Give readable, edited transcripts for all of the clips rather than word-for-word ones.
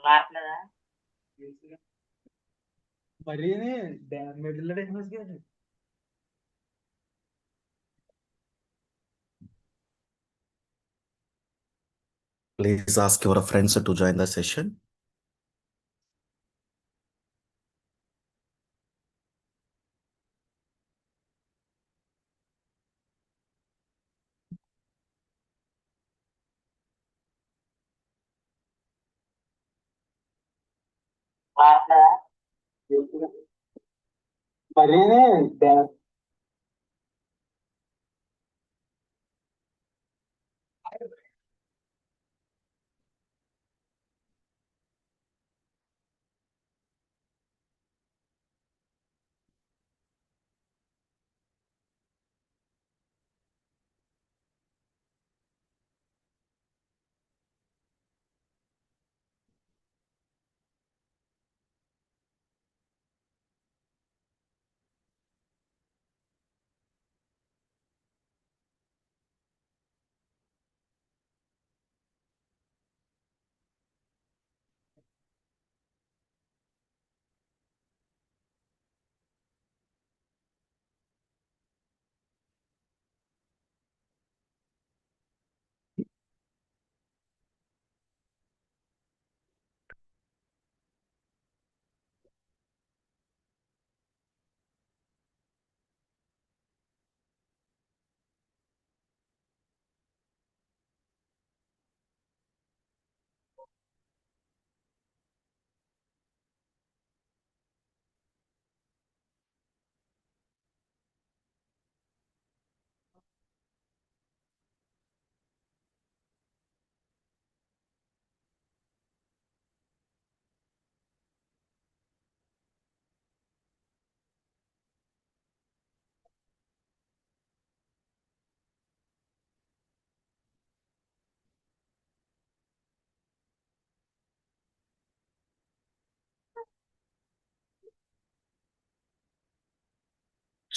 రావట్లేదా? మరి మిడిల్ డెసిమస్ గారు Please ask your friends to join the session. రావట్లేదా? మరి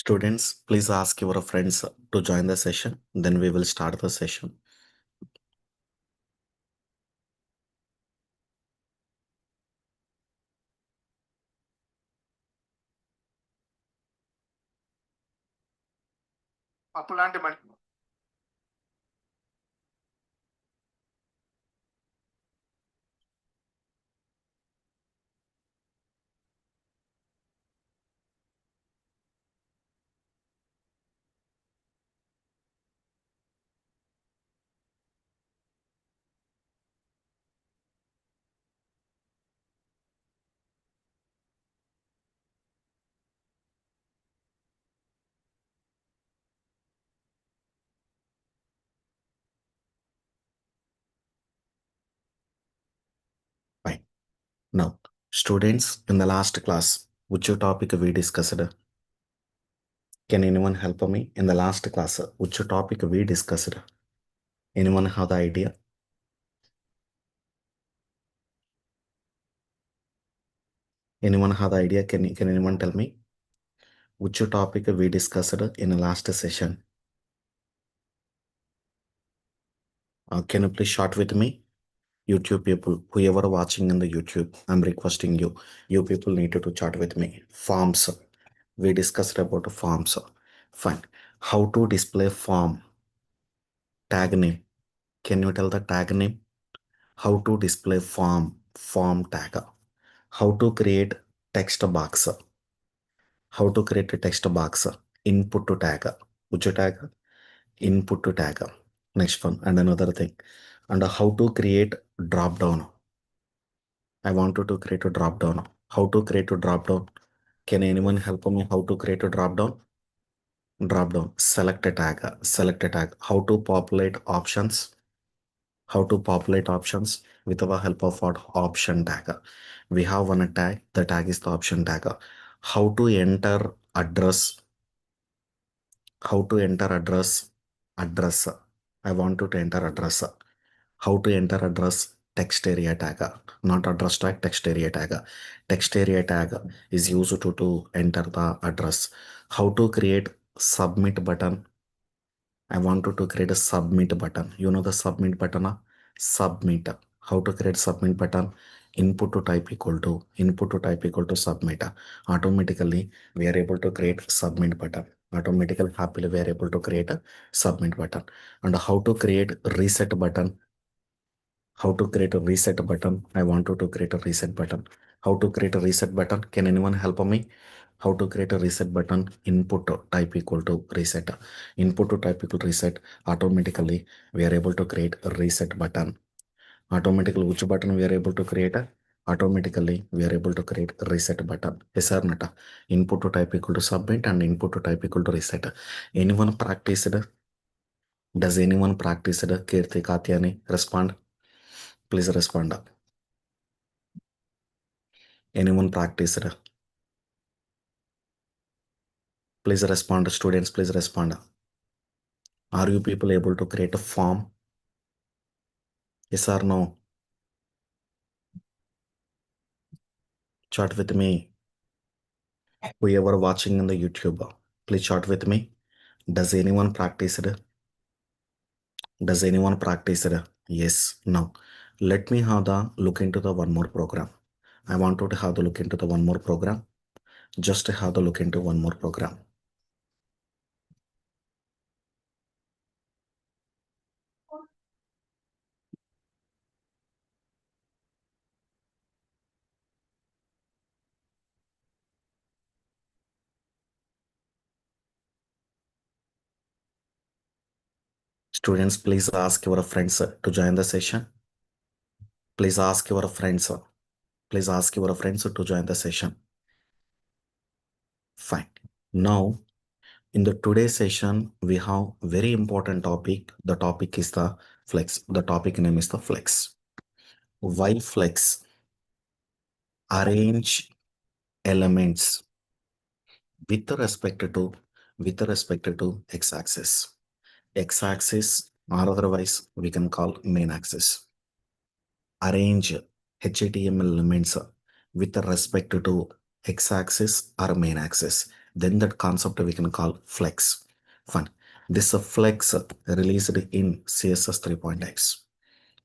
Students, please ask your friends to join the session. Then we will start the session. పప్పు లాంటి మనిషి Fine. Now, students, in the last class, which topic we discussed? Can anyone help me? In the last class, which topic we discussed? Anyone have the idea? Anyone have the idea? Can anyone tell me? Which topic we discussed in the last session? Can you please short with me? YouTube people, whoever watching in the YouTube, I'm requesting you. You people need to chat with me. Forms. We discussed about forms. Fine. How to display form? Tag name. Can you tell the tag name? How to display form? Form tag. How to create text box? How to create a text box? Input to tag. Which tag? Input to tag. Next one. And another thing. And how to create drop down. I wanted to create a drop down. How to create a drop down? Can anyone help me how to create a drop down? Drop down. Select a tag. Select a tag. How to populate options? How to populate options with the help of what option tag. We have one tag. The tag is the option tag. How to enter address? How to enter address? Address. I want to enter address. How to enter address? Text area tag, not address tag, text area tag. Text area tag is used to enter the address. How to create submit button? I wanted to create a submit button. You know the submit button? Submit. how to create submit button, input to type equal to submit. Automatically we are able to create submit button. Automatically happily we are able to create a submit button. And how to create reset button, how to create a reset button. I wanted to create a reset button. How to create a reset button? Can anyone help me? How to create a reset button? Input to type equal to reset. Input to type equal to reset. Automatically we are able to create a reset button. Automatically which button we are able to create? Automatically we are able to create a reset button. Yes or not? Input to type equal to submit and input to type equal to reset. Anyone practice it? Does anyone practice it? Kirti Katyani, respond. Please respond. Anyone practice it? Please respond. Students, please respond. Are you people able to create a form? Yes or no? Chat with me. Whoever watching in the YouTube, please chat with me. Does anyone practice it? Does anyone practice it? Yes. Now, let me have the look into the one more program. I want to have the look into the one more program. Just have the look into one more program. Students, please ask your friends to join the session. Please ask your friends. Please ask your friends to join the session. Fine. Now, in the today's session, we have very important topic. The topic is the flex. The topic name is the flex. Why flex? Arrange elements with respect to x-axis. X-axis or otherwise we can call main axis. Arrange HTML elements with respect to x-axis or main axis. Then that concept we can call flex. Fine. This flex released in CSS 3.x.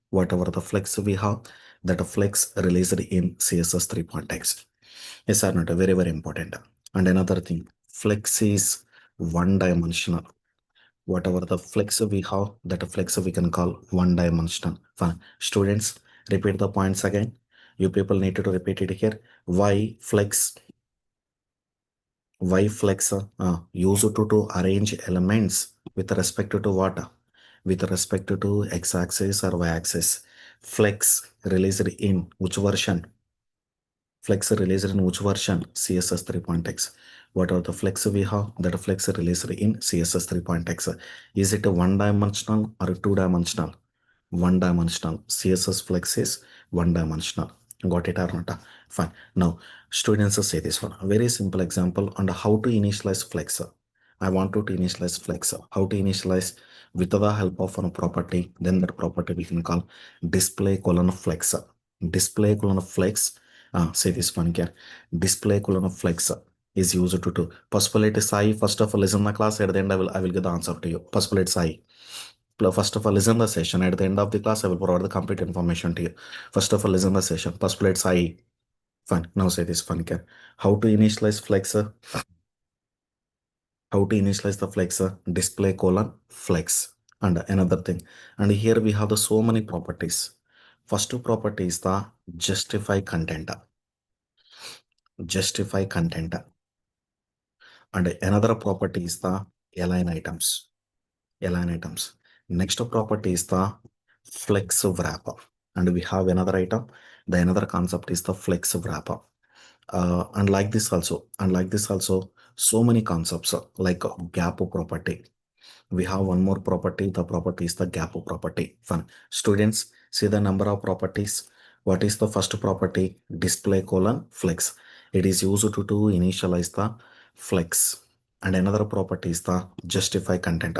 Whatever the flex we have, that flex released in CSS 3.x. Yes or not? Very, very important. And another thing, flex is one dimensional. Whatever the flex we have, that flex we can call one dimensional. Fine. Students, repeat the points again. You people need to repeat it here. Why flex? Why flex? Used to arrange elements with respect to what? With respect to x-axis or y-axis. Flex released in which version? Flex released in which version? CSS 3.x. What are the flex we have? That flex released in CSS 3.x. Is it a one dimensional or a two dimensional? One dimensional. CSS flex is one dimensional. Got it or not? Fine. Now, students say this one. A very simple example on how to initialize flex. I want to initialize flex. How to initialize? With the help of a property, then that property we can call display colon flex. Display colon flex. Say this one here. Display colon flex is used to possibility Sai. First of all, listen the class. At the end, I will give the answer to you. Possibility Sai. First of all, listen the session. At the end of the class, I will provide the complete information to you. First of all, listen the session. Possibility Sai. Fine. Now say this one here. How to initialize flex? How to initialize the flex? Display colon flex. And another thing. And here we have the so many properties. First two property is the justify content. Justify content. And another property is the align items. Align items. Next property is the flex wrapper. And we have another item. The another concept is the flex wrapper. And like this also, so many concepts like gap property. We have one more property. The property is the gap property. Fun. Students, see the number of properties. What is the first property? Display colon flex. It is used to initialize the flex. And another property is the justify content.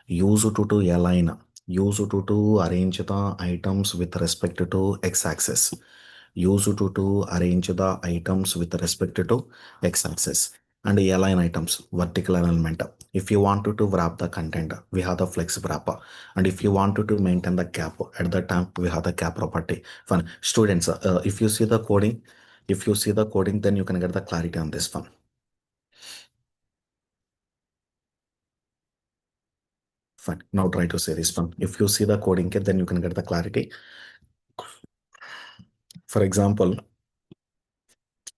Used to align. Used to arrange the items with respect to x-axis. Used to arrange the items with respect to x-axis. and align items, vertical alignment. If you wanted to wrap the content, we have the flex wrap. And if you wanted to maintain the gap, at that time we have the gap property. Fine. Students, if you see the coding, then you can get the clarity on this one. Fine. Now try to say this one. If you see the coding, then you can get the clarity. For example,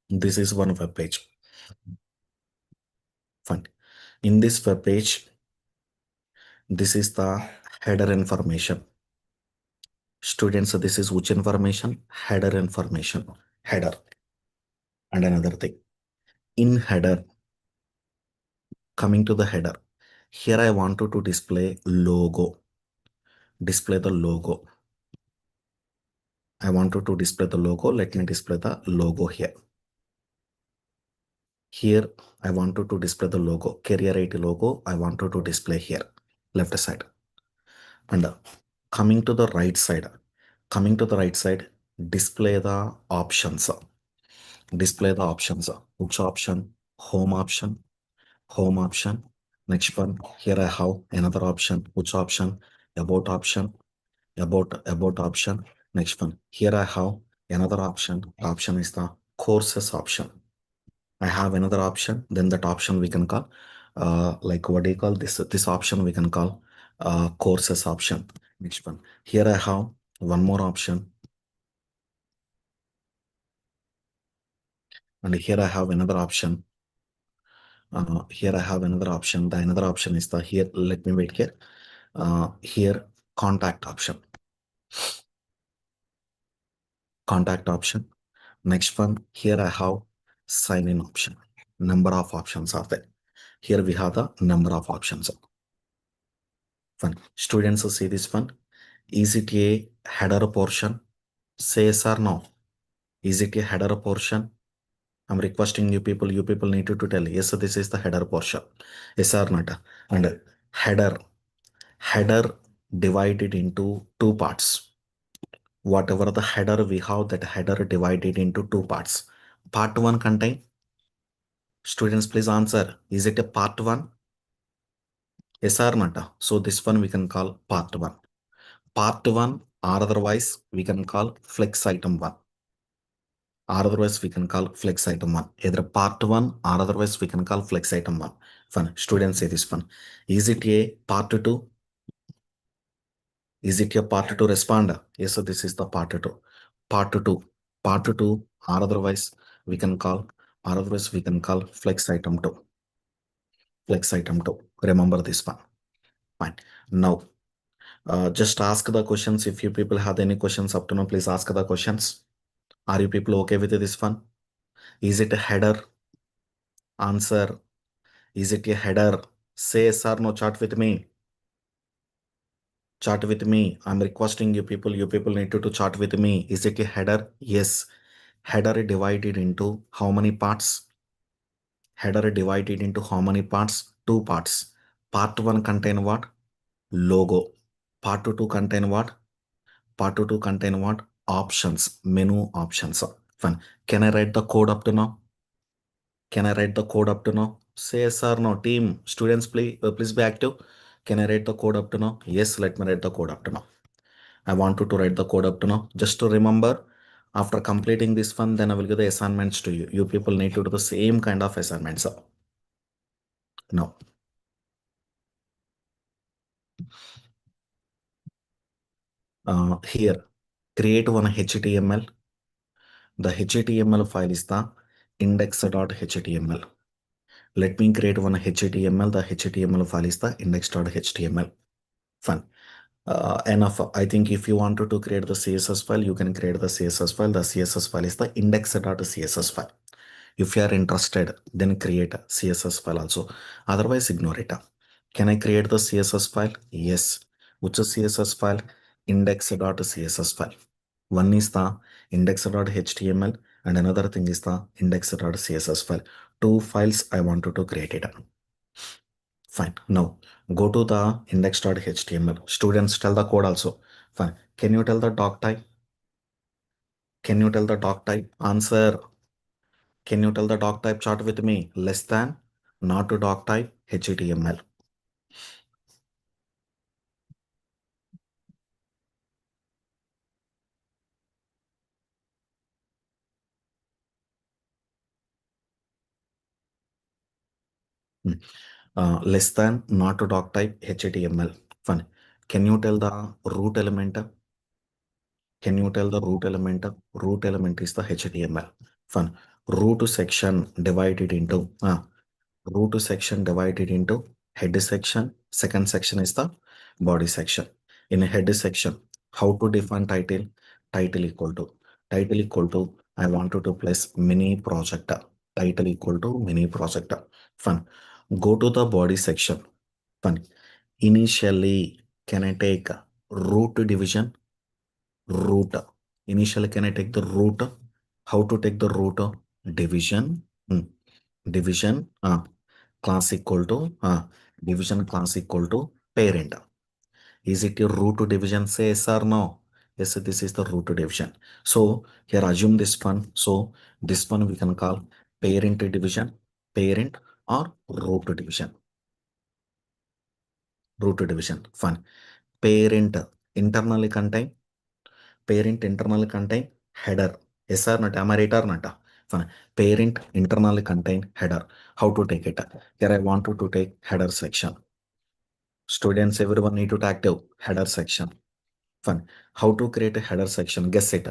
this is one web page. Fine. In this web page, this is the header information. Students, this is which information? Header information. Header. And another thing. In header, coming to the header, here I wanted to display logo. Display the logo. I wanted to display the logo. Let me display the logo here. Here, I wanted to display the logo. CareerIT logo, I wanted to display here, left side. And coming to the right side, display the options. Display the options. Which option? Home option. Home option. Next one, here I have another option. Which option? About option. About option. Next one, here I have another option. Option is the courses option. I have another option. Then that option we can call like what do you call this? This option we can call courses option. Next one, here I have one more option. And here I have another option. Here I have another option. The another option is the here. Let me wait here. Here contact option. Contact option. Next one, here I have sign in option. Number of options are there. Here we have the number of options. Fine. Students see this one. Is it a header portion? Say yes or no. Is it a header portion? I'm requesting you people need to tell yes, this is the header portion. Yes or not. And header divided into two parts. Whatever the header we have, that header divided into two parts. Part 1 contain. Students, please answer. Is it a part 1? Yes or not? So this one we can call part 1. Part 1 or otherwise we can call flex item 1. Or otherwise we can call flex item 1. Either part 1 or otherwise we can call flex item 1. Fun. Students say this one. Is it a part 2? Is it a part 2 responder? Yes, so this is the part 2. Part 2. Part 2 or otherwise we can call flex item 2. Flex item 2. Remember this one. Fine. Now, just ask the questions. If you people have any questions up to now, please ask the questions. Are you people okay with this one? Is it a header? Answer. Is it a header? Say yes or no. Chat with me. Chat with me. I'm requesting you people. You people need to chat with me. Is it a header? Yes. Header divided into how many parts? Header divided into how many parts? Two parts. Part 1 contain what? Logo. Part 2 contain what? Part 2 contain what? Options. Menu options. Fine. Can I write the code up to now? Can I write the code up to now? Say yes or no. Team, students, please be active. Can I write the code up to now? Yes, let me write the code up to now. I want you to write the code up to now. Just to remember, after completing this one, then I will give the assignments to you. You people need to do the same kind of assignments. Now, here, create one HTML. The HTML file is the index.html. Let me create one HTML. The HTML file is the index.html. Fine. Enough. I think if you wanted to create the CSS file, you can create the CSS file. The CSS file is the index.css file. If you are interested, then create a CSS file also. Otherwise, ignore it. Can I create the CSS file? Yes. Which is CSS file? Index.css file. One is the index.html and another thing is the index.css file. Two files I wanted to create it. Fine. Now go to the index.html. Students, tell the code also. Fine. Can you tell the doc type? Can you tell the doc type? Answer. Can you tell the doc type chart with me? Less than, not to doc type, HTML. Less than, not to doc type, HTML. Fine. Can you tell the root element? Can you tell the root element? Root element is the HTML. Fine. Root section divided into root section divided into head section. Second section is the body section. In a head section, how to define title? Title equal to I wanted to place mini project. Title equal to mini project. Fun. Go to the body section. Fun. Initially, can I take root division? Root. Initially, can I take the root? How to take the root? Division. Division. Class equal to division class equal to parent. Is it a root division? Say yes or no. Yes, this is the root division. So here assume this one. So this one we can call parent division, parent or root division. Root division. Fine. Parent internally contain header. Yes or not? Am I right or not? Fine. Parent internally contain header. How to take it? Here I want to take header section. Students, everyone need to active header section. Fun. How to create a header section? Guess it.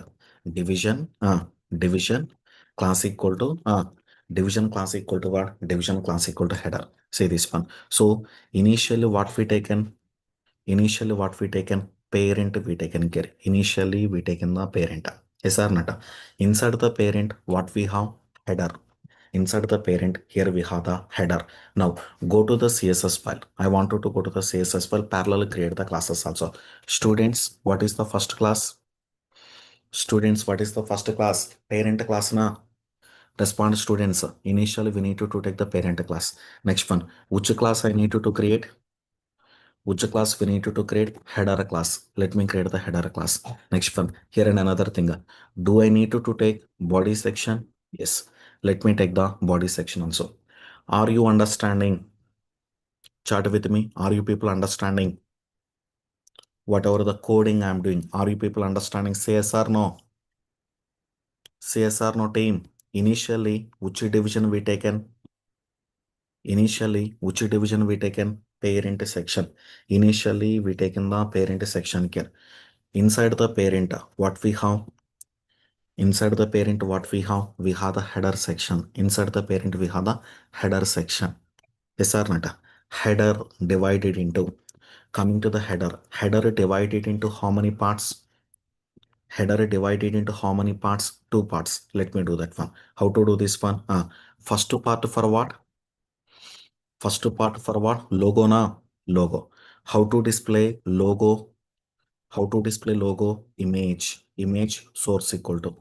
Division. Division class equal to division class equal to what? Division class equal to header. Say this one. So initially what we taken? Initially what we taken? Parent we taken care. Initially we taken the parent. Yes or not? Inside the parent, what we have? Header. Inside the parent, here we have the header. Now go to the CSS file. I wanted to go to the CSS file, parallel create the classes also. Students, what is the first class? Students, what is the first class? Parent class na? Respond students. Initially, we need to take the parent class. Next one, which class I need to create? Which class we need to create? Header class. Let me create the header class. Next one, here and another thing. Do I need to take body section? Yes. Let me take the body section also. Are you understanding? Chat with me. Are you people understanding whatever the coding I'm doing? Are you people understanding? Say yes or no. Say yes or no, team. Initially, which division we taken? Initially, which division we taken? Parent section. Initially, we taken the parent section here. Inside the parent, what we have? Inside the parent, what we have? We have the header section. Inside the parent, we have the header section. Yes or not? Header divided into, coming to the header divided into how many parts? Header divided into how many parts? Two parts. Let me do that one. How to do this one? First part for what? First part for what? Logo na? Logo. How to display logo? How to display logo? Image source equal to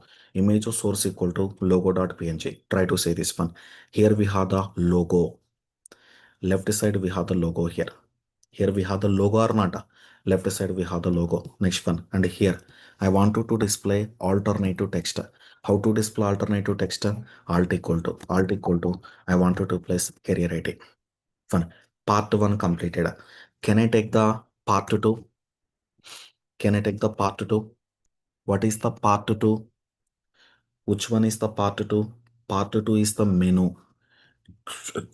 logo.png. Try to say this one. Here we have the logo. Left side we have the logo here. Here we have the logo or not. Left side we have the logo. Next one. And here I want to display alternative text. How to display alternative text? Alt equal to I wanted to place CareerIT. Fun. Part 1 completed. Can I take the part 2? Can I take the part 2? What is the part 2? Which one is the part 2? Part 2 is the menu.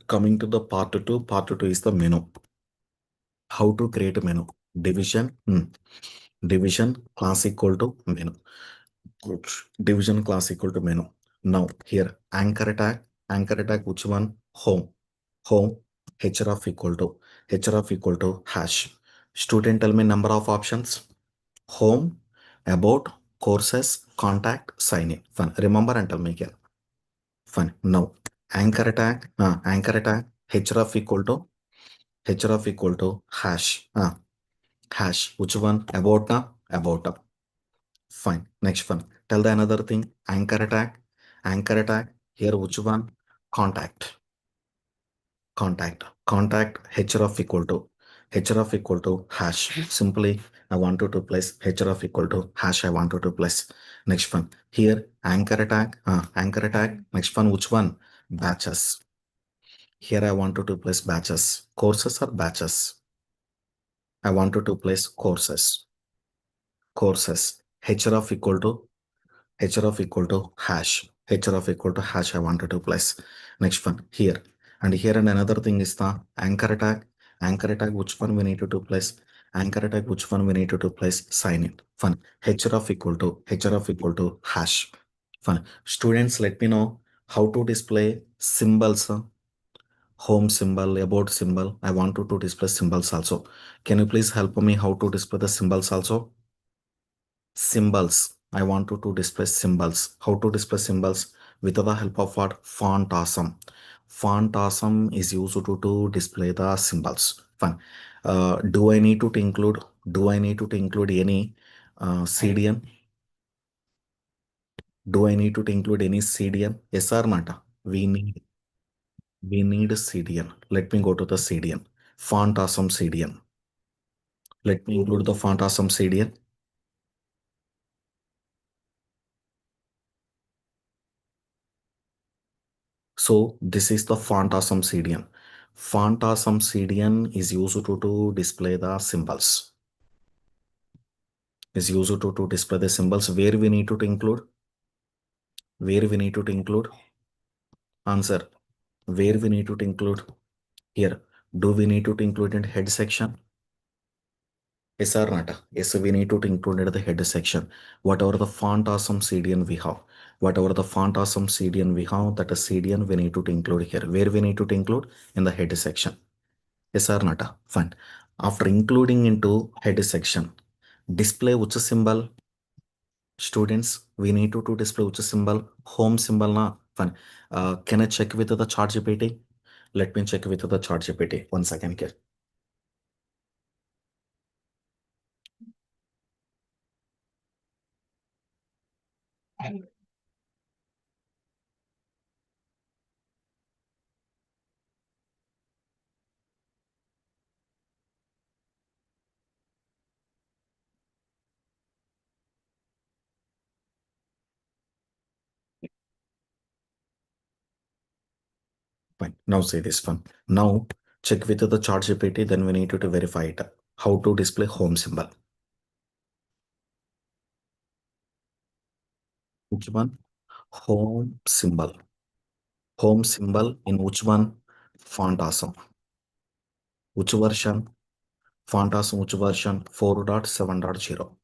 Coming to the part 2 is the menu. How to create a menu? Division. Division class equal to menu. Good. Division class equal to menu. Now here anchor tag which one? Home href equal to hash. Student, tell me number of options. Home, about, courses, contact, sign in. Fun. Remember and tell me here. Fun. Now anchor tag href equal to hash. Hash. Which one? About na? About. Fine. Next one. Tell the another thing. Anchor tag. Anchor tag. Here which one? Contact. Contact href equal to href equal to hash. Simply, I wanted to place href equal to hash. I wanted to place. Next one here, anchor attack. Anchor attack. Next one, which one? Batches. Here I wanted to place batches. Courses or batches? I wanted to place courses. Courses. href equal to hash. href equal to hash I wanted to place. Next one here. And here and another thing is the anchor attack. Anchor attack, which one we need to place? Anchor attack, which one we need to place? Sign in. Fun. href equal to hash. Fun. Students, let me know how to display symbols. Home symbol, about symbol. I want to display symbols also. Can you please help me how to display the symbols also? Symbols. I want to display symbols. How to display symbols? With the help of what? Font awesome. Font awesome is used to display the symbols. Fine. Do I need to include? Do I need to include any CDN? Do I need to include any CDN? Yes or not? We need a CDN. Let me go to the CDN. Font awesome CDN. Let me include the font awesome CDN. So this is the font awesome CDN. Font awesome CDN is used to display the symbols. Is used to display the symbols. Where we need to include? Where we need to include? Answer. Where we need to include? Here. Do we need to include in head section? Yes or not? Yes, we need to include it at the head section. Whatever the font awesome CDN we have. Whatever the font awesome CDN we have, that is CDN we need to include here. Where we need to include? In the head section. Yes or not? Fine. After including into head section, display which symbol? Students, we need to display which symbol? Home symbol na? Fine. Can I check with the chart GPT? Let me check with the chart GPT. 1 second here. Fine. Now say this one. Now check with the chart GPT, then we need to verify it. How to display home symbol? Which one? Home symbol. Home symbol in which one? Font awesome. Which version? Font awesome which version? 4.7.0.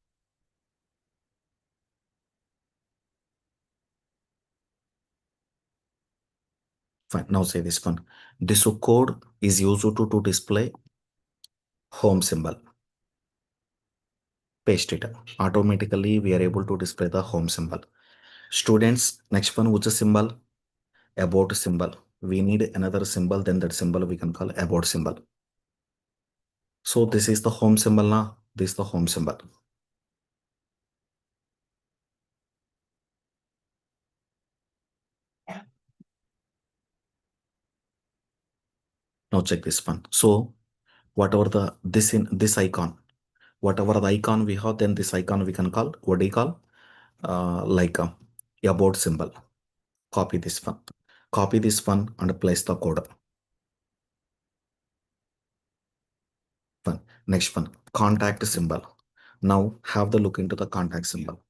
Fine. Now say this one. This code is used to display home symbol. Paste it. Automatically we are able to display the home symbol. Students, next one, which is symbol? About symbol. We need another symbol, then that symbol we can call about symbol. So this is the home symbol now. This is the home symbol. Now check this one. So whatever the this icon, whatever the icon we have, then this icon we can call, what do you call? Like a about symbol. Copy this one. Copy this one and place the code. One. Next one, contact symbol. Now have the look into the contact symbol.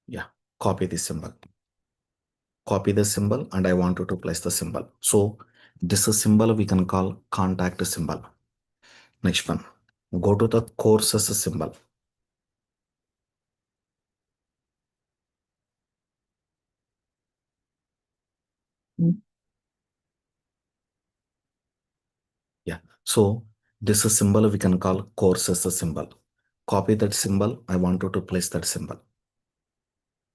Yeah, copy this symbol. Copy the symbol and I want you to place the symbol. So this is symbol we can call contact symbol. Next one, go to the courses symbol. Yeah. So this is symbol we can call courses symbol. Copy that symbol. I want you to place that symbol.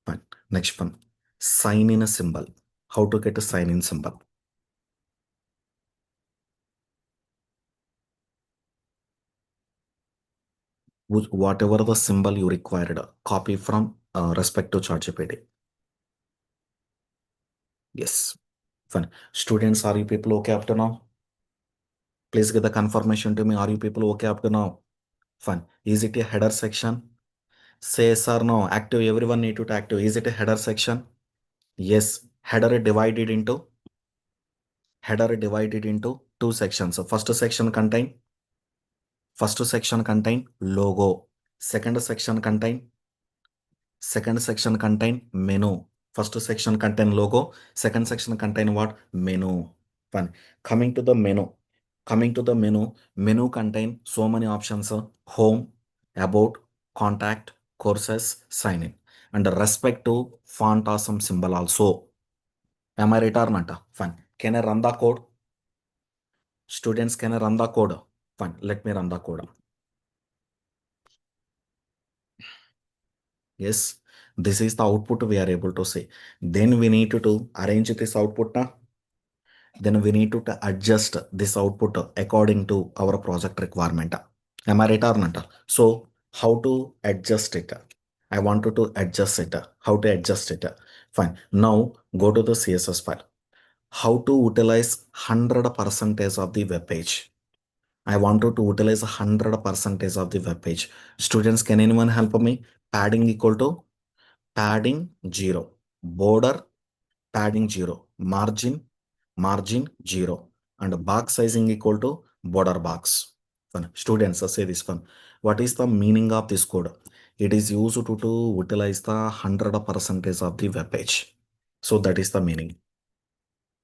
Fine. Next one, sign in a symbol. How to get a sign in symbol? Whatever the symbol you required, copy from respective ChatGPT. Yes, fine. Students, are you people okay up to now? Please give the confirmation to me. Are you people okay up to now? Fine. Is it a header section? Say yes or no. Active. Everyone need to active. Is it a header section? Yes. Header divided into two sections. So first section contain logo. Second section contain menu. First section contain logo. Second section contain what? Menu. Fine. Coming to the menu. Menu contain so many options. Home, about, contact, courses, sign in. And respect to font awesome symbol also. Am I right or not? Fine. Can I run the code? Students, can I run the code? Fine. Let me run the code. Yes. This is the output we are able to see. Then we need to arrange this output. Then we need to adjust this output according to our project requirement. Am I right or not? So how to adjust it? I wanted to adjust it. How to adjust it? Fine. Now go to the CSS file. How to utilize 100 percentage of the web page? I wanted to utilize 100 percentage of the web page. Students, can anyone help me? Padding equal to padding 0. Border padding 0. Margin 0. And box sizing equal to border box. Fine. Students, say this one. What is the meaning of this code? It is used to utilize the 100 percentage of the web page. So that is the meaning.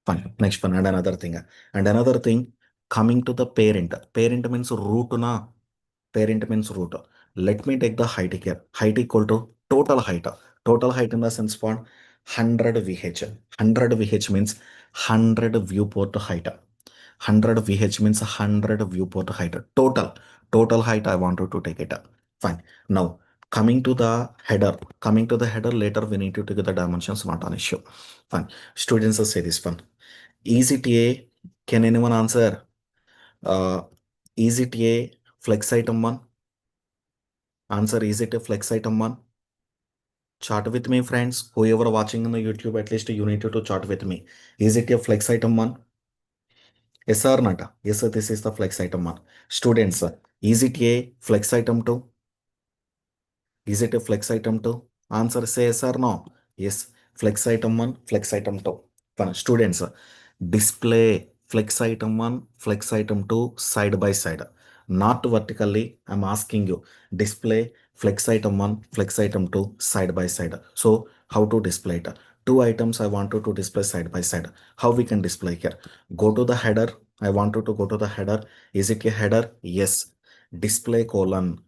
Fine. Next one. And another thing. Coming to the parent. Parent means root na. Parent means root. Let me take the height here. Height equal to total height. Total height in the sense for 100 VH. 100 VH means 100 viewport height. 100 VH means 100 viewport height. Total height I wanted to take it. Fine. Now coming to the header. Later we need to take the dimensions, not an issue. Fine. Students say this one. Is it a, can anyone answer? Is it a flex item 1? Answer, is it a flex item 1? Chart with me, friends. Whoever watching on the YouTube, at least you need to chart with me. Is it a flex item 1? Yes or not? Yes, sir, this is the flex item 1. Students, is it a flex item 2? Is it a flex item 2? Answer, say yes or no. Yes, flex item 1, flex item 2. Fine. Students, display flex item 1, flex item 2 side by side. Not vertically, I'm asking you. Display flex item 1, flex item 2 side by side. So, how to display it? Two items I wanted to display side by side. How we can display here? Go to the header. I wanted to go to the header. Is it a header? Yes. Display colon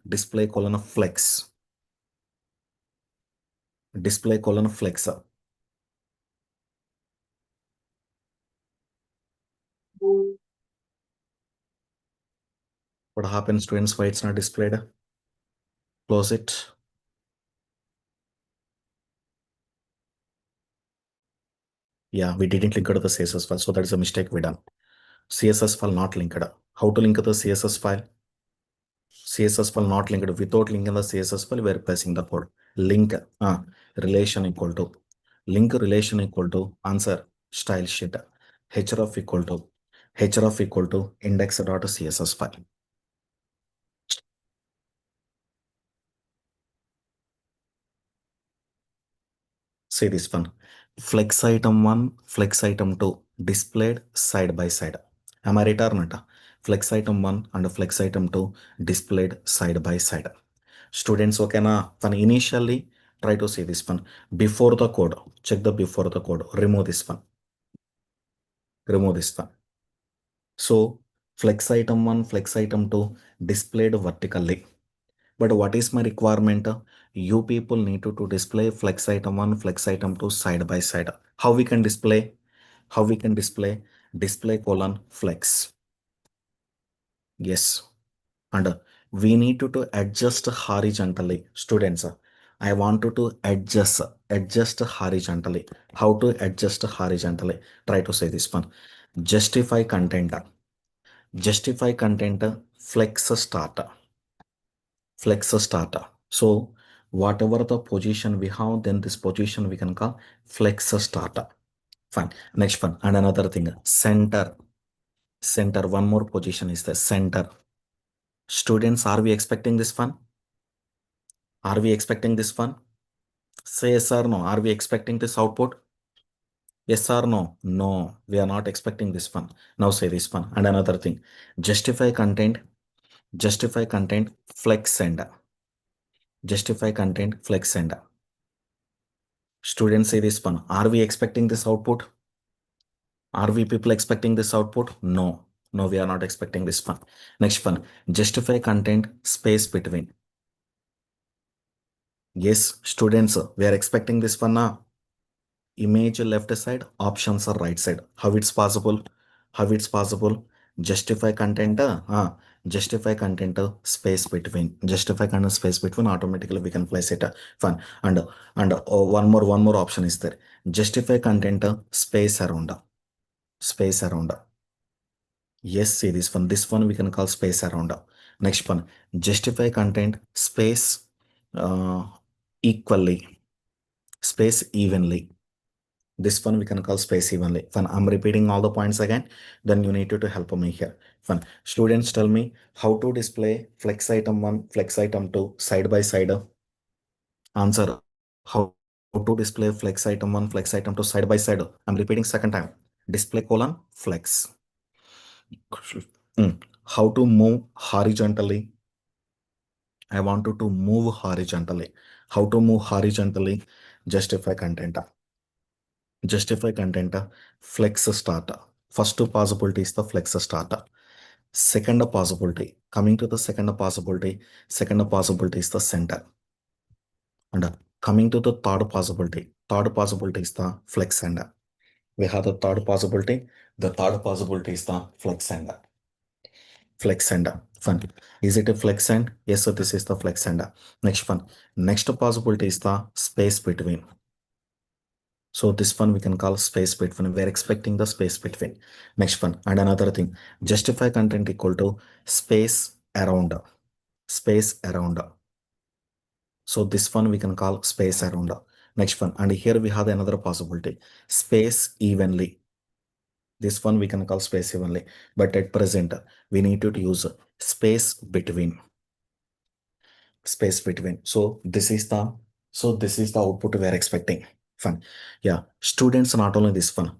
flex. Display colon flex. What happens, students? Why it's not displayed? Close it. Yeah, we didn't link it to the CSS file, so that is a mistake we done. CSS file not linked. How to link the CSS file? CSS file not linked. Without linking the CSS file, we are passing the code. Link relation equal to answer style sheet. href equal to index.css file. See this one. Flex item 1, flex item 2 displayed side by side. Am I right or not? Flex item 1 and flex item 2 displayed side by side. Students, okay na? Then initially try to see this one. Before the code, check the before the code. Remove this one. Remove this one. So flex item 1, flex item 2 displayed vertically. But what is my requirement? You people need to display flex item 1, flex item 2 side by side. How we can display? How we can display? Display colon flex. Yes. And we need to adjust horizontally. Students, I want to adjust horizontally. How to adjust horizontally? Try to say this one. Justify content. Justify content flex start. Flex start. So whatever the position we have, then this position we can call flex start. Fine. Next one. And another thing. Center. Center. One more position is the center. Students, are we expecting this one? Are we expecting this one? Say yes or no. Are we expecting this output? Yes or no? No, we are not expecting this one. Now say this one. And another thing. Justify content. Justify content. Flex sender. Justify content. Flex sender. Students say this one. Are we expecting this output? Are we people expecting this output? No. No, we are not expecting this one. Next one. Justify content. Space between. Yes, students, we are expecting this one now. Image left side, options are right side. How it's possible? How it's possible? Justify content, justify content, space between. Justify content, space between. Automatically we can place it. Fine. And one more option is there. Justify content, space around. Space around. Yes, see this one. This one we can call space around. Next one. Justify content, space uh, equally. Space evenly. This one we can call space evenly. Fun. I'm repeating all the points again. Then you need to help me here. Fun. Students, tell me how to display flex item 1, flex item 2 side by side. Answer. How to display flex item 1, flex item 2 side by side. I'm repeating second time. Display colon flex. How to move horizontally. I want you to move horizontally. How to move horizontally? Justify content. Justify content, flex starter. First possibility is the flex starter. Second possibility, coming to the second possibility is the center. And coming to the third possibility is the flex sender. We have the third possibility. The third possibility is the flex sender. Flex sender. Fun. Is it a flex send? Yes, so this is the flex sender. Next one. Next possibility is the space between. So this one we can call space between. We're expecting the space between. Next one. And another thing. Justify content equal to space around. Space around. So this one we can call space around. Next one. And here we have another possibility. Space evenly. This one we can call space evenly. But at present, we need to use space between. Space between. So this is the output we are expecting. Fine. Yeah. Students, not only this one.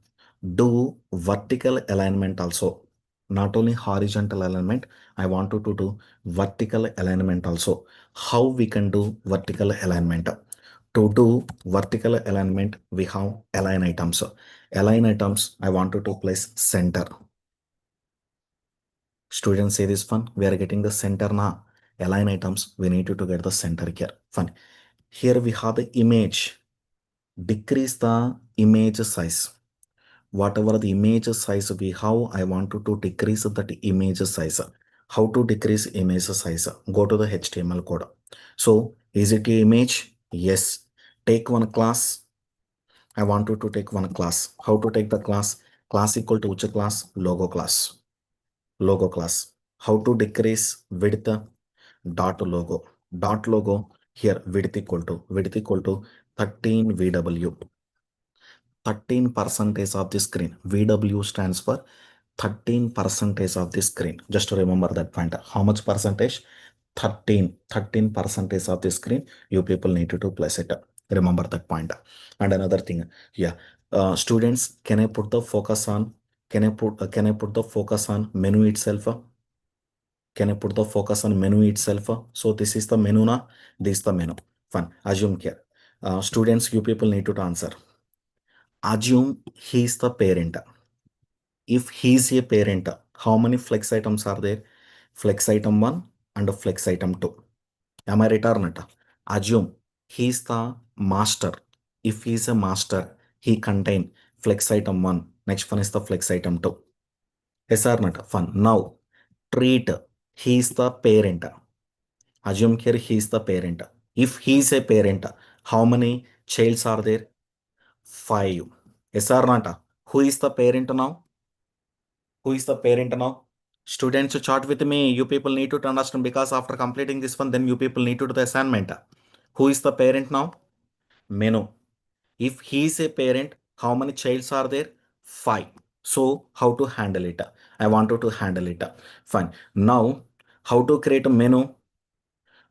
Do vertical alignment also. Not only horizontal alignment, I want you to do vertical alignment also. How we can do vertical alignment? To do vertical alignment, we have align items. Align items, I want you to place center. Students say this one, we are getting the center now. Align items, we need to get the center here. Fine. Here we have the image. Decrease the image size. Whatever the image size we have, I want to decrease that image size. How to decrease image size? Go to the HTML code. So is it a image? Yes. Take one class. I want you to take one class. How to take the class? Class equal to which class? Logo class. Logo class. How to decrease width? Dot logo. Dot logo. Here width equal to 13 VW. 13 percentage of the screen. VW stands for 13 percentage of the screen. Just to remember that point. How much percentage? 13 percentage of the screen. You people need to place it. Remember that point. And another thing, yeah. Students, can I put the focus on? Can I put the focus on menu itself? Can I put the focus on menu itself? So this is the menu na. This is the menu. Fine. Assume here. Students, you people need to answer. Assume he is the parent. If he is a parent, how many flex items are there? Flex item 1 and flex item 2. Am I right or not? Assume he is the master. If he is a master, he contain flex item 1. Next one is the flex item 2. Yes or not? Fun. Now, treat he is the parent. Assume here he is the parent. If he is a parent, how many childs are there? 5. Yes or not? Who is the parent now? Who is the parent now? Students, chart with me. You people need to understand because after completing this one, then you people need to do the assignment. Who is the parent now? Menu. If he is a parent, How many childs are there? 5. So how to handle it? I wanted to handle it. Fine. Now, how to create a menu?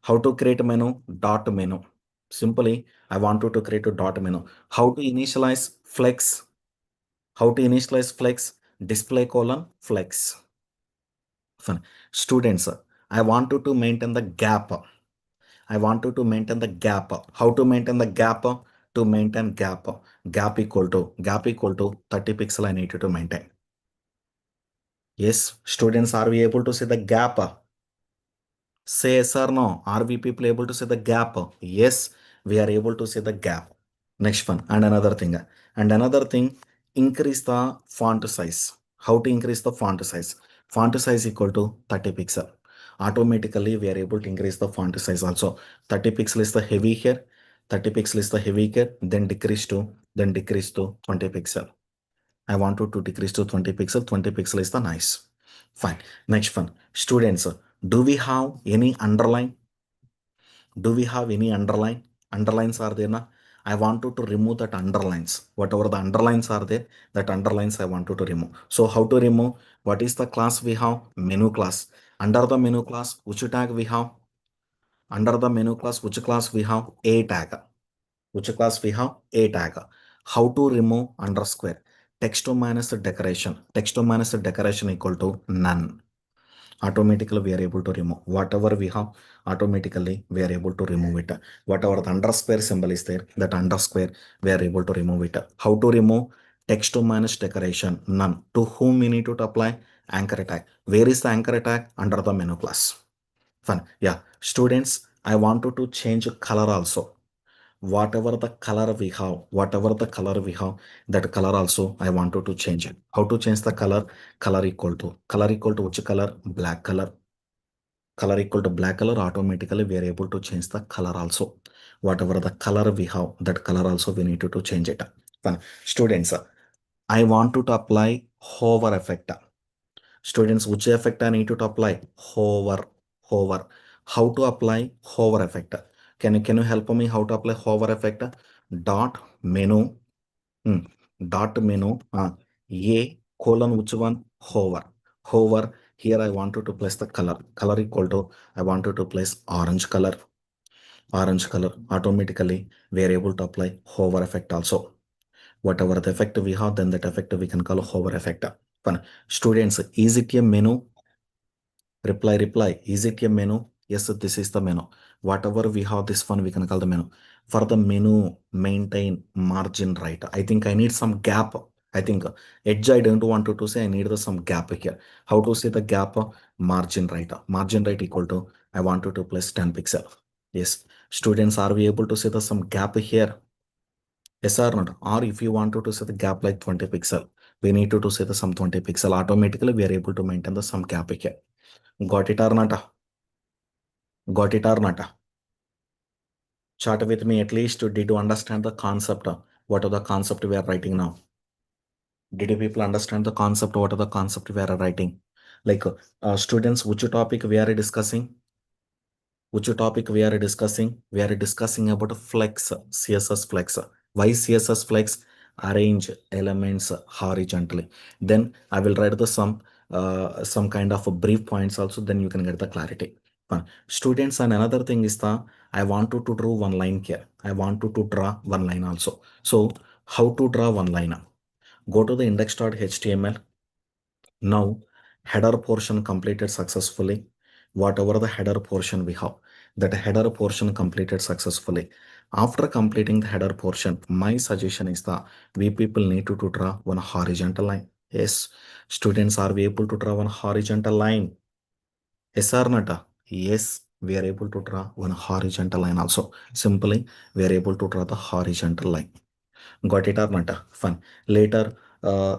How to create a menu? Dot menu. Simply, I wanted to create a dot menu. How to initialize flex? How to initialize flex? Display colon flex. Fine. Students, I wanted to maintain the gap. I wanted to maintain the gap. How to maintain the gap? To maintain gap. Gap equal to 30 pixel I need to maintain. Yes, students, are we able to see the gap? Say yes or no. Are we people able to see the gap? Yes, we are able to see the gap. Next one, and another thing. And another thing, increase the font size. How to increase the font size? Font size equal to 30 pixel. Automatically, we are able to increase the font size also. 30 pixel is the heavy here. 30 pixel is the heavy here. Then decrease to 20 pixel. I wanted to decrease to 20 pixel. 20 pixel is the nice. Fine. Next one. Students, do we have any underline? Do we have any underline? Underlines are there na? I wanted to remove that underlines. Whatever the underlines are there, that underlines I wanted to remove. So how to remove? What is the class we have? Menu class. Under the menu class, which tag we have? Under the menu class, which class we have? A tag. Which class we have? A tag. How to remove underscore? Text to minus the decoration. Text to minus the decoration equal to none. Automatically we are able to remove whatever we have. Automatically we are able to remove it. Whatever the underscore symbol is there, that underscore we are able to remove it. How to remove? Text to minus decoration, none. To whom we need to apply? Anchor tag. Where is the anchor tag? Under the menu class. Fun. Yeah, students, I wanted to change color also. Whatever the color we have, that color also I wanted to change it. How to change the color? Color equal to which color? Black color. Color equal to black color. Automatically we are able to change the color also. Whatever the color we have, that color also we need to change it. Fine. Students, I want to apply hover effect. Students, which effect I need to apply? Hover. How to apply hover effect? Can you help me how to apply hover effect? Dot menu. Hmm. Dot menu. A colon which one? Hover. Hover. Here I wanted to place the color. Color equal to I wanted to place orange color. Orange color. Automatically we are able to apply hover effect also. Whatever the effect we have, then that effect we can call hover effect. Fine. Students, is it a menu? Reply. Is it a menu? Yes, this is the menu. Whatever we have, this one we can call the menu. For the menu, maintain margin right. I think I need some gap. I think edge I don't want to say I need some gap here. How to say the gap? Margin right. Margin right equal to I wanted to place 10 pixel. Yes. Students, are we able to see the some gap here? Yes or not? Or if you wanted to set the gap like 20 pixel, we need to set the some 20 pixel. Automatically, we are able to maintain the some gap here. Got it or not? Got it or not? Chat with me at least. Did you understand the concept? What are the concept we are writing now? Did you people understand the concept? What are the concept we are writing? Like students, which topic we are discussing? Which topic we are discussing? We are discussing about flex, CSS flex. Why CSS flex? Arrange elements horizontally. Then I will write the some kind of a brief points also. Then you can get the clarity. Students, and another thing is the I want to draw one line here. I want to draw one line also. So how to draw one line? Go to the index.html. Now, header portion completed successfully. Whatever the header portion we have, that header portion completed successfully. After completing the header portion, my suggestion is that we people need to draw one horizontal line. Yes, students, are we able to draw one horizontal line? Yes or not? Yes, we are able to draw one horizontal line also. Simply, we are able to draw the horizontal line. Got it or not? Fun. Later,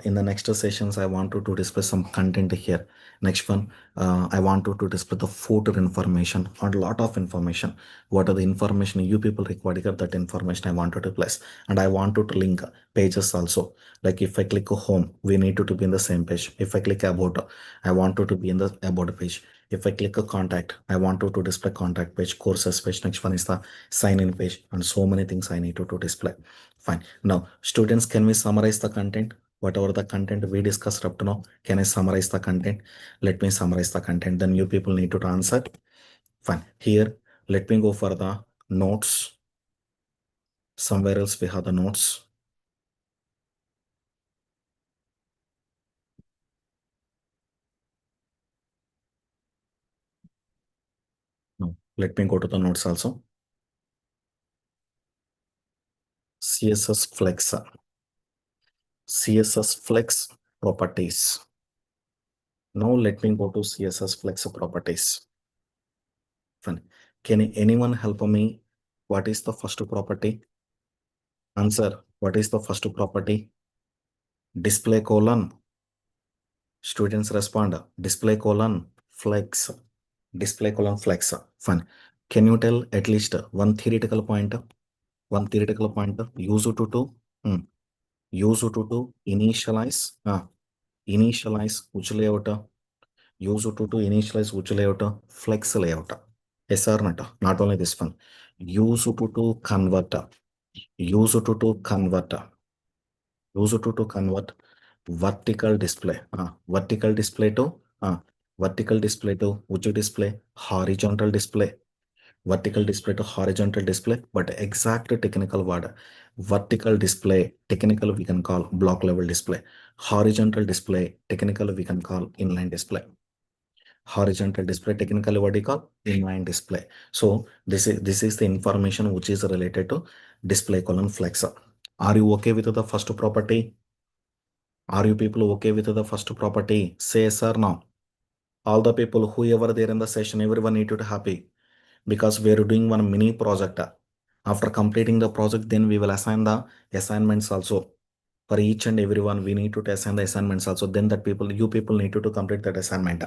in the next sessions, I want to display some content here. Next one, I want to display the footer information or lot of information. What are the information you people require? That information I wanted to place, and I wanted to link pages also. Like if I click home, we need to be in the same page. If I click about, I wanted to be in the about page. If I click a contact, I want to display contact page, courses page. Next one is the sign in page, and so many things I need to display. Fine. Now, students, can we summarize the content? Whatever the content we discussed up to now, can I summarize the content? Let me summarize the content. Then you people need to answer. Fine. Here, let me go for the notes. Somewhere else we have the notes. No, let me go to the notes also. CSS Flex. CSS Flex properties. Now let me go to CSS Flex properties. Fine. Can anyone help me? What is the first property? Answer. What is the first property? Display colon. Students respond. Display colon flex. Display colon flex. Fine. Can you tell at least one theoretical point? One theoretical point. Use to initialize. Initialize which layout? Use to initialize which layout? Flex layout. Yes or not? Not only this one. Use to convert. Use to convert. Use to convert vertical display. Vertical display to which display? Horizontal display. Vertical display to horizontal display, but exact technical word. Vertical display, technical we can call block level display. Horizontal display, technical we can call inline display. Horizontal display, technically what we call inline display. So this is the information which is related to display column flex. Are you okay with the first property? Are you people okay with the first property? Say yes or no. All the people whoever there in the session, everyone need to be happy because we are doing one mini project. After completing the project, then we will assign the assignments also. For each and everyone, we need to assign the assignments also. Then that you people need to complete that assignment.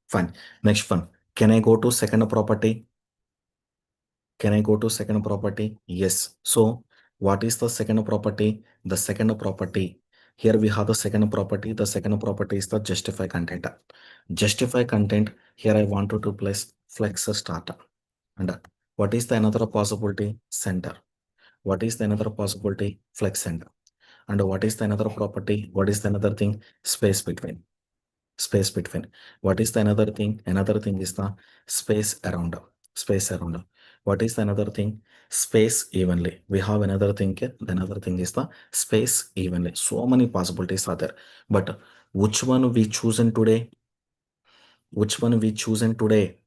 Fine. Next one. Can I go to second property? Can I go to second property? Yes. So what is the second property? The second property. Here we have the second property. The second property is the justify content. Justify content. Here I wanted to place flex start. And what is the another possibility? Center. What is the another possibility? Flex center. And what is the another property? What is the another thing? Space between. Space between. What is the another thing? Another thing is the space around. Space around. What is the another thing? Space evenly. We have another thing. The another thing is the space evenly. So many possibilities are there. But which one we chosen today? Which one we chosen today?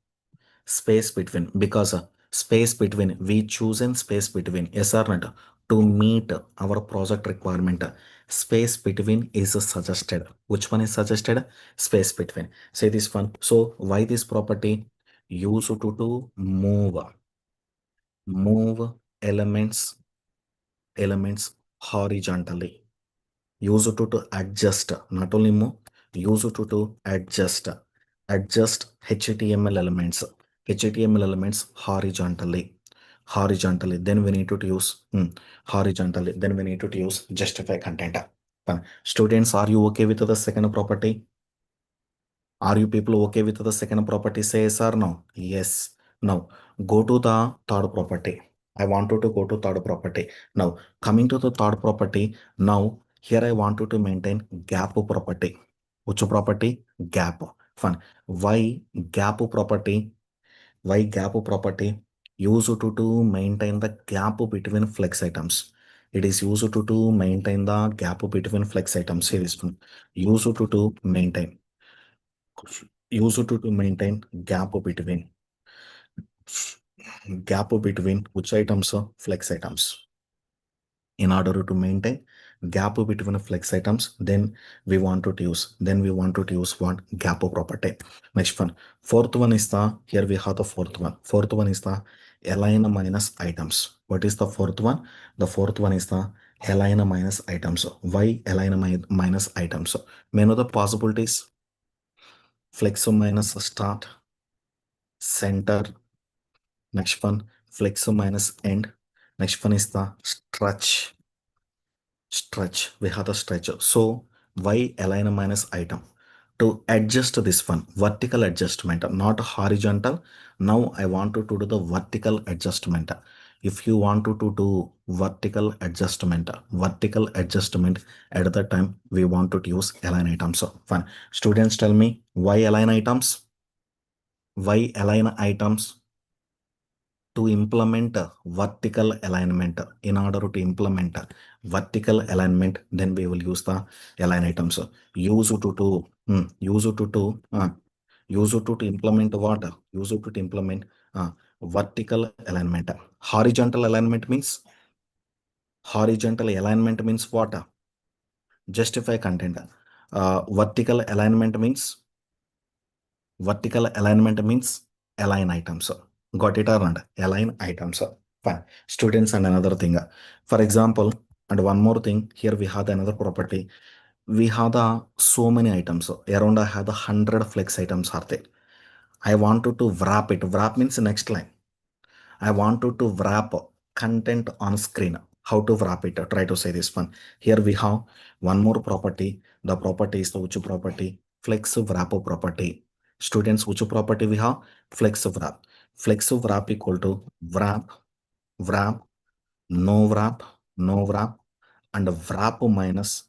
Space between, because space between, we chosen space between, yes or not, to meet our project requirement. Space between is suggested. Which one is suggested? Space between. Say this one. So why this property? Use to move elements horizontally. Use to adjust, not only move. Use to adjust HTML elements horizontally. Then we need to use horizontally. Then we need to use justify content. Students, are you okay with the second property? Are you people okay with the second property? Say yes or no? Yes. Now go to the third property. I wanted to go to third property. Now coming to the third property. Now here I wanted to maintain gap property. Which property? Gap. Fun. Why gap property? Why gap property? Used to maintain the gap between flex items. It is used to maintain the gap between flex items. Here is one. Used to maintain. Used to maintain gap between which items? Flex items. In order to maintain gap between flex items, then we want to use what? Gap property. Next one. Fourth one is the, here we have the fourth one. Fourth one is the align minus items. What is the fourth one? The fourth one is the align minus items. Why align minus items? May know the possibilities. Flex minus start, center. Next one, flex minus end. Next one is the stretch. We have the stretch. So why align minus item? to adjust this one, vertical adjustment, not horizontal. Now I want to do the vertical adjustment. If you want to do vertical adjustment, at the time we want to use align items. So fine, students, tell me why align items. Why align items? To implement vertical alignment. In order to implement vertical alignment, then we will use the align items. Use to do use to implement what? Use to implement vertical alignment. Horizontal alignment means what? Justify content. Vertical alignment means align items. Got it or not? Align items. Fine. Students, and another thing. For example, and one more thing, here we have another property. We have the so many items. Around I have the 100 flex items are there. I wanted to wrap it. Wrap means next line. I wanted to wrap content on screen. How to wrap it? Try to say this one. Here we have one more property. The property is the which property? Flex wrap property. Students, which property we have? Flex wrap. Flex wrap equal to wrap, wrap, no wrap, no wrap, and wrap minus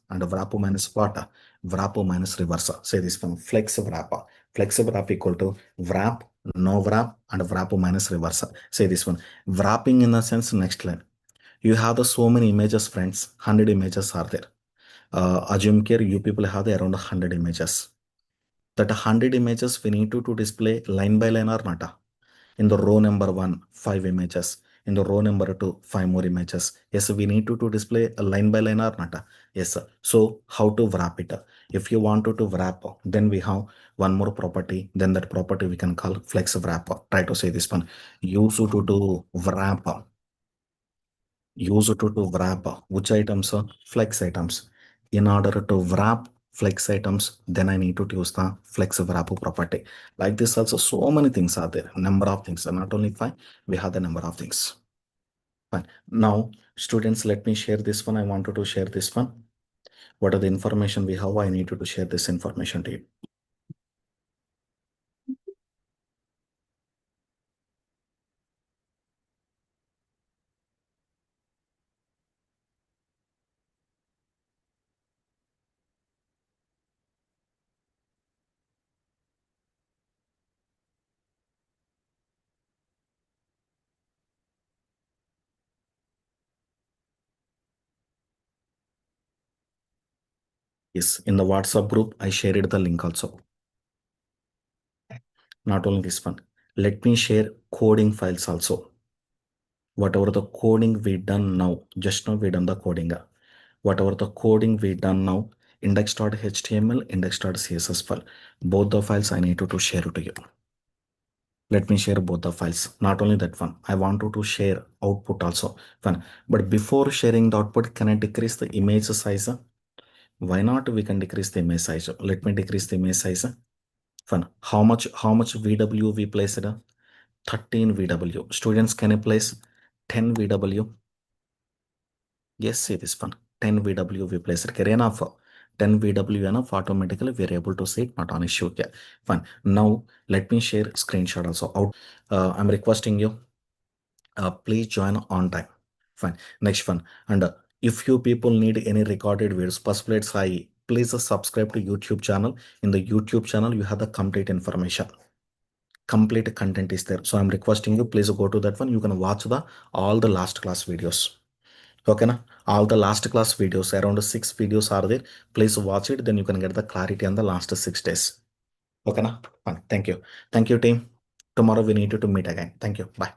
what? Wrap minus reverse. Say this one. Flex wrap. Flex wrap equal to wrap, no wrap, and wrap minus reverse. Say this one. Wrapping in the sense, next line. You have the so many images, friends. 100 images are there. Assume here you people have the around 100 images. That 100 images we need to display line by line or not? In the row number 1, 5 images. In the row number 2, 5 more images. Yes, we need to display a line by line or not? Yes. So how to wrap it? If you want to wrap, then we have one more property. Then that property we can call flex wrap. Try to say this one. Use to do wrap. Use to wrap which items? Flex items. In order to wrap flex items, then I need to use the flex wrap property. Like this also, so many things are there. Number of things are not only 5, we have the number of things. Fine. Now, students, let me share this one. I wanted to share this one. What are the information we have? I need to share this information to you. Yes, in the WhatsApp group, I shared the link also. Not only this one. Let me share coding files also. Whatever the coding we done now, just now we done the coding. Whatever the coding we done now, index.html, index.css file. Both the files I need to share to you. Let me share both the files. Not only that one, I want to share output also. Fine. But before sharing the output, can I decrease the image size? Why not? We can decrease the image size. Let me decrease the image size. Fine. How much VW we placed? 13 VW. Students, can I place 10 VW? Yes, see this one. 10 VW we place it. Enough. 10 VW enough. Automatically we are able to see it. Not an issue. Yeah. Fine. Now let me share screenshot also. Out. I'm requesting you. Please join on time. Fine. Next one. And if you people need any recorded videos, please subscribe to YouTube channel. In the YouTube channel, you have the complete information. Complete content is there. So I'm requesting you, please go to that one. You can watch all the last class videos. Okay, na? All the last class videos, around 6 videos are there. Please watch it. Then you can get the clarity on the last 6 days. Okay, na? Fine. Thank you. Thank you, team. Tomorrow we need to meet again. Thank you. Bye.